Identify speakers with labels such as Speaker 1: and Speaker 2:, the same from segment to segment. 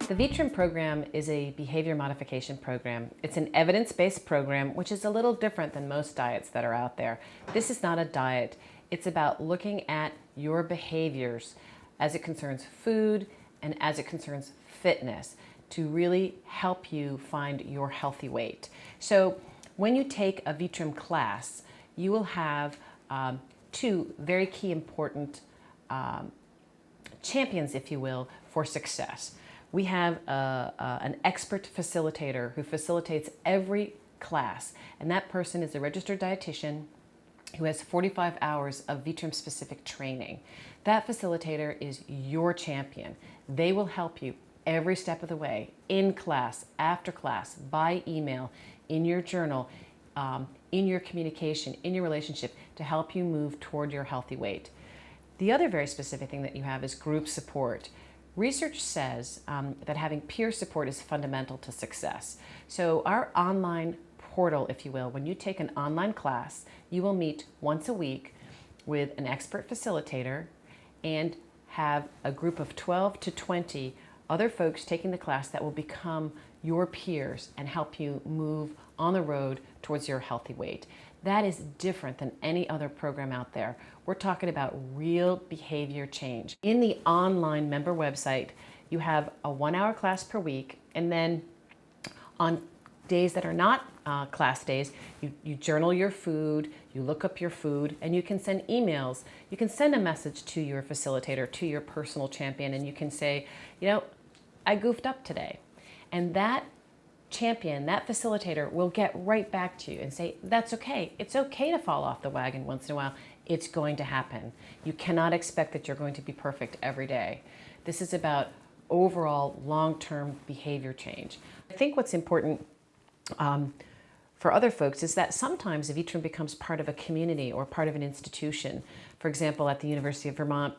Speaker 1: The Vtrim program is a behavior modification program. It's an evidence-based program, which is a little different than most diets that are out there. This is not a diet. It's about looking at your behaviors as it concerns food and as it concerns fitness to really help you find your healthy weight. So when you take a Vtrim class, you will have two very key important champions, if you will, for success. We have an expert facilitator who facilitates every class, and that person is a registered dietitian who has 45 hours of Vtrim specific training. That facilitator is your champion. They will help you every step of the way, in class, after class, by email, in your journal, in your communication, in your relationship, to help you move toward your healthy weight. The other very specific thing that you have is group support. Research says that having peer support is fundamental to success. So our online portal, if you will, when you take an online class, you will meet once a week with an expert facilitator and have a group of 12 to 20 other folks taking the class that will become your peers and help you move on the road towards your healthy weight. That is different than any other program out there. We're talking about real behavior change. In the online member website, you have a 1-hour class per week, and then on days that are not class days, you journal your food, you look up your food, and you can send emails. You can send a message to your facilitator, to your personal champion, and you can say, you know, I goofed up today. And that champion, that facilitator, will get right back to you and say, that's okay. It's okay to fall off the wagon once in a while. It's going to happen. You cannot expect that you're going to be perfect every day. This is about overall long-term behavior change. I think what's important for other folks is that sometimes Vtrim becomes part of a community or part of an institution. For example, at the University of Vermont,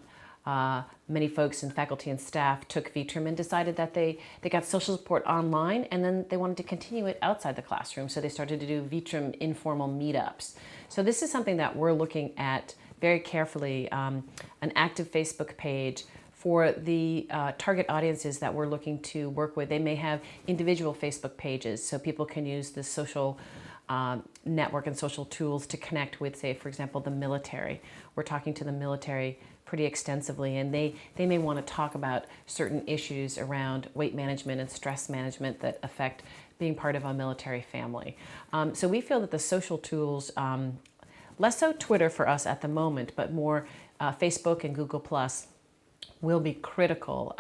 Speaker 1: many folks in faculty and staff took Vtrim and decided that they got social support online, and then they wanted to continue it outside the classroom, so they started to do Vtrim informal meetups. So this is something that we're looking at very carefully, an active Facebook page for the target audiences that we're looking to work with. They may have individual Facebook pages, so people can use the social network and social tools to connect with, say, for example, the military. We're talking to the military pretty extensively, and they may want to talk about certain issues around weight management and stress management that affect being part of a military family. So we feel that the social tools, less so Twitter for us at the moment, but more Facebook and Google Plus, will be critical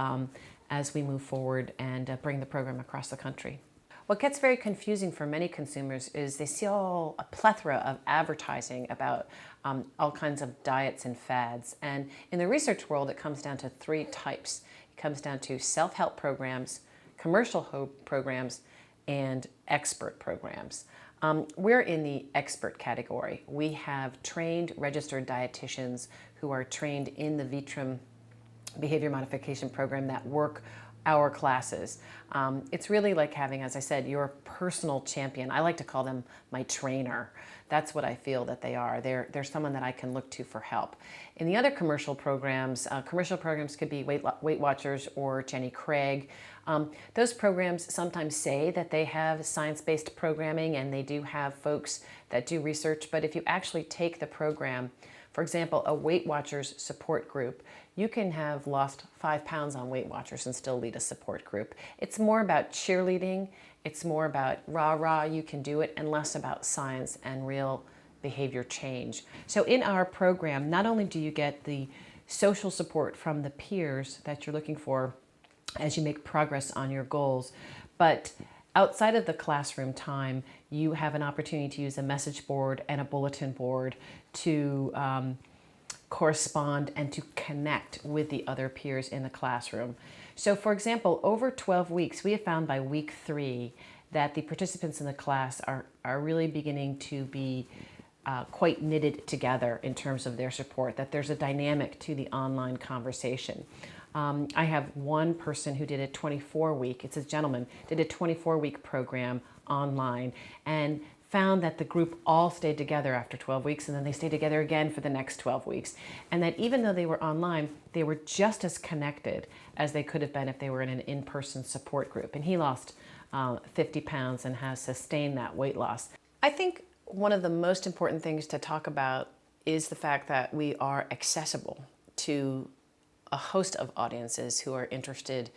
Speaker 1: as we move forward and bring the program across the country. What gets very confusing for many consumers is they see a plethora of advertising about all kinds of diets and fads. And in the research world, it comes down to 3 types. It comes down to self-help programs, commercial programs, and expert programs. We're in the expert category. We have trained registered dietitians who are trained in the Vtrim behavior modification program that work our classes. It's really like having, as I said, your personal champion. I like to call them my trainer. That's what I feel that they are. They're someone that I can look to for help. In the other commercial programs could be Weight Watchers or Jenny Craig. Those programs sometimes say that they have science-based programming, and they do have folks that do research, but if you actually take the program, for example, a Weight Watchers support group, you can have lost 5 pounds on Weight Watchers and still lead a support group. It's more about cheerleading, it's more about rah-rah, you can do it, and less about science and real behavior change. So in our program, not only do you get the social support from the peers that you're looking for as you make progress on your goals, but outside of the classroom time, you have an opportunity to use a message board and a bulletin board to correspond and to connect with the other peers in the classroom. So for example, over 12 weeks, we have found by week 3 that the participants in the class are really beginning to be quite knitted together in terms of their support, that there's a dynamic to the online conversation. I have one person who did a 24-week, it's a gentleman, did a 24-week program online and found that the group all stayed together after 12 weeks, and then they stayed together again for the next 12 weeks. And that even though they were online, they were just as connected as they could have been if they were in an in-person support group. And he lost 50 pounds and has sustained that weight loss. I think one of the most important things to talk about is the fact that we are accessible to a host of audiences who are interested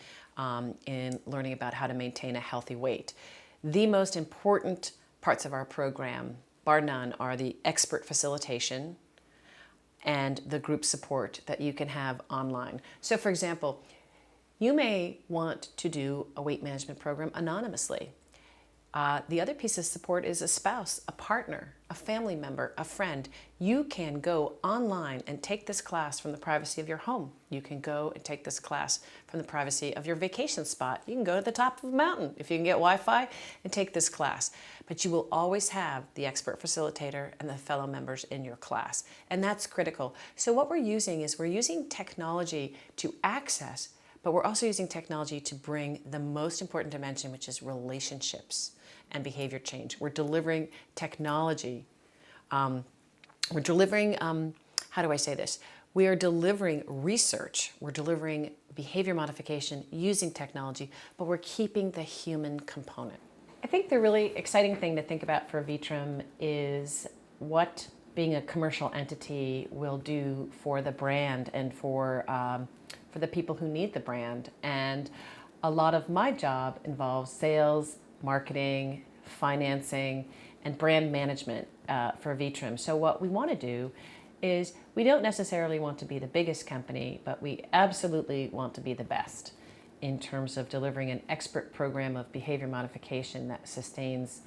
Speaker 1: in learning about how to maintain a healthy weight. The most important parts of our program, bar none, are the expert facilitation and the group support that you can have online. So for example, you may want to do a weight management program anonymously. The other piece of support is a spouse, a partner, a family member, a friend. You can go online and take this class from the privacy of your home. You can go and take this class from the privacy of your vacation spot. You can go to the top of a mountain if you can get Wi-Fi and take this class. But you will always have the expert facilitator and the fellow members in your class. And that's critical. So what we're using technology to access, but we're also using technology to bring the most important dimension, which is relationships and behavior change. We're delivering technology. We're delivering, how do I say this? We are delivering research. We're delivering behavior modification using technology, but we're keeping the human component. I think the really exciting thing to think about for Vtrim is what being a commercial entity will do for the brand and for the people who need the brand. And a lot of my job involves sales, marketing, financing, and brand management for Vtrim. So what we want to do is we don't necessarily want to be the biggest company, but we absolutely want to be the best in terms of delivering an expert program of behavior modification that sustains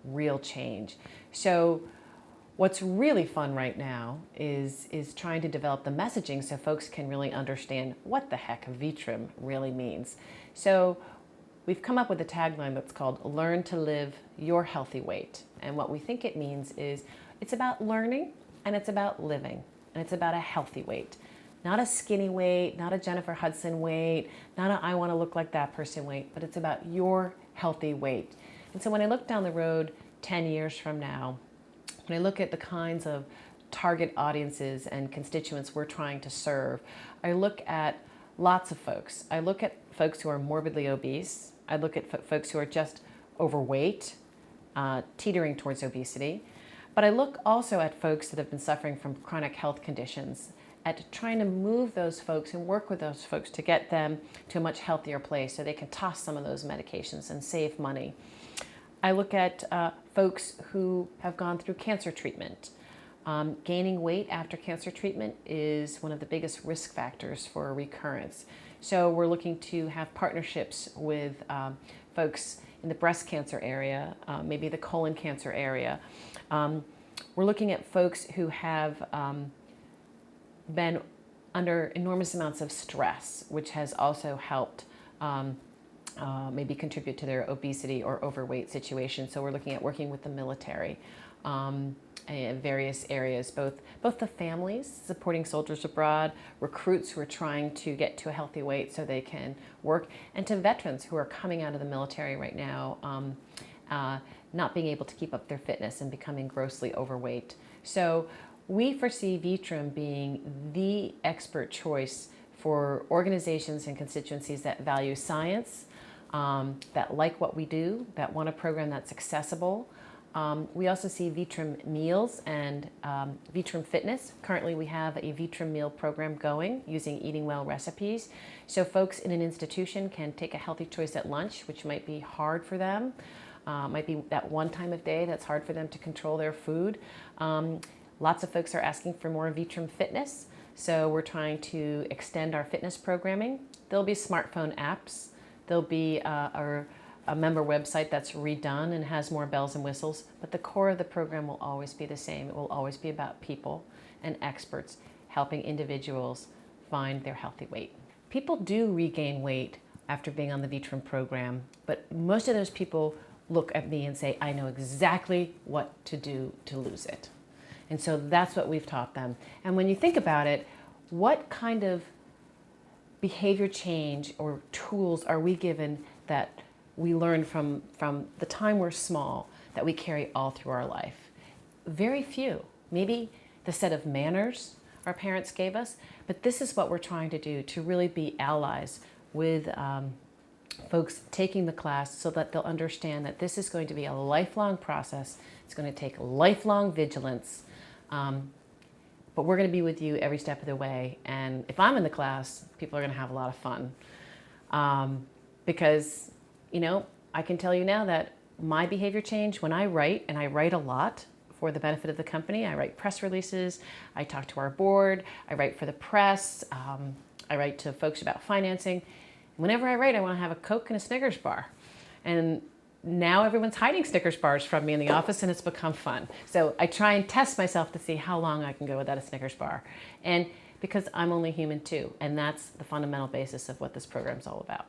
Speaker 1: real change. So what's really fun right now is trying to develop the messaging so folks can really understand what the heck Vtrim really means. So we've come up with a tagline that's called Learn to Live Your Healthy Weight. And what we think it means is it's about learning and it's about living and it's about a healthy weight. Not a skinny weight, not a Jennifer Hudson weight, not a I want to look like that person weight, but it's about your healthy weight. And so when I look down the road 10 years from now, when I look at the kinds of target audiences and constituents we're trying to serve, I look at lots of folks. I look at folks who are morbidly obese. I look at folks who are just overweight, teetering towards obesity. But I look also at folks that have been suffering from chronic health conditions, at trying to move those folks and work with those folks to get them to a much healthier place so they can toss some of those medications and save money. I look at folks who have gone through cancer treatment. Gaining weight after cancer treatment is one of the biggest risk factors for recurrence. So we're looking to have partnerships with folks in the breast cancer area, maybe the colon cancer area. We're looking at folks who have been under enormous amounts of stress, which has also helped maybe contribute to their obesity or overweight situation. So we're looking at working with the military in various areas, both the families supporting soldiers abroad, recruits who are trying to get to a healthy weight so they can work, and to veterans who are coming out of the military right now, not being able to keep up their fitness and becoming grossly overweight. So we foresee Vtrim being the expert choice for organizations and constituencies that value science, that like what we do, that want a program that's accessible. We also see Vtrim meals and Vtrim fitness. Currently we have a Vtrim meal program going using Eating Well recipes. So folks in an institution can take a healthy choice at lunch, which might be hard for them. Might be that one time of day that's hard for them to control their food. Lots of folks are asking for more Vtrim fitness. So we're trying to extend our fitness programming. There'll be smartphone apps. There'll be a member website that's redone and has more bells and whistles, but the core of the program will always be the same. It will always be about people and experts helping individuals find their healthy weight. People do regain weight after being on the Vtrim program, but most of those people look at me and say, I know exactly what to do to lose it. And so that's what we've taught them. And when you think about it, what kind of behavior change or tools are we given that we learn from the time we're small that we carry all through our life. Very few. Maybe the set of manners our parents gave us, but this is what we're trying to do, to really be allies with folks taking the class so that they'll understand that this is going to be a lifelong process. It's going to take lifelong vigilance, but we're going to be with you every step of the way. And if I'm in the class, people are going to have a lot of fun because, you know, I can tell you now that my behavior changed when I write, and I write a lot for the benefit of the company. I write press releases, I talk to our board, I write for the press, I write to folks about financing. Whenever I write, I want to have a Coke and a Snickers bar. And now everyone's hiding Snickers bars from me in the office, and it's become fun. So I try and test myself to see how long I can go without a Snickers bar. And because I'm only human too, and that's the fundamental basis of what this program is all about.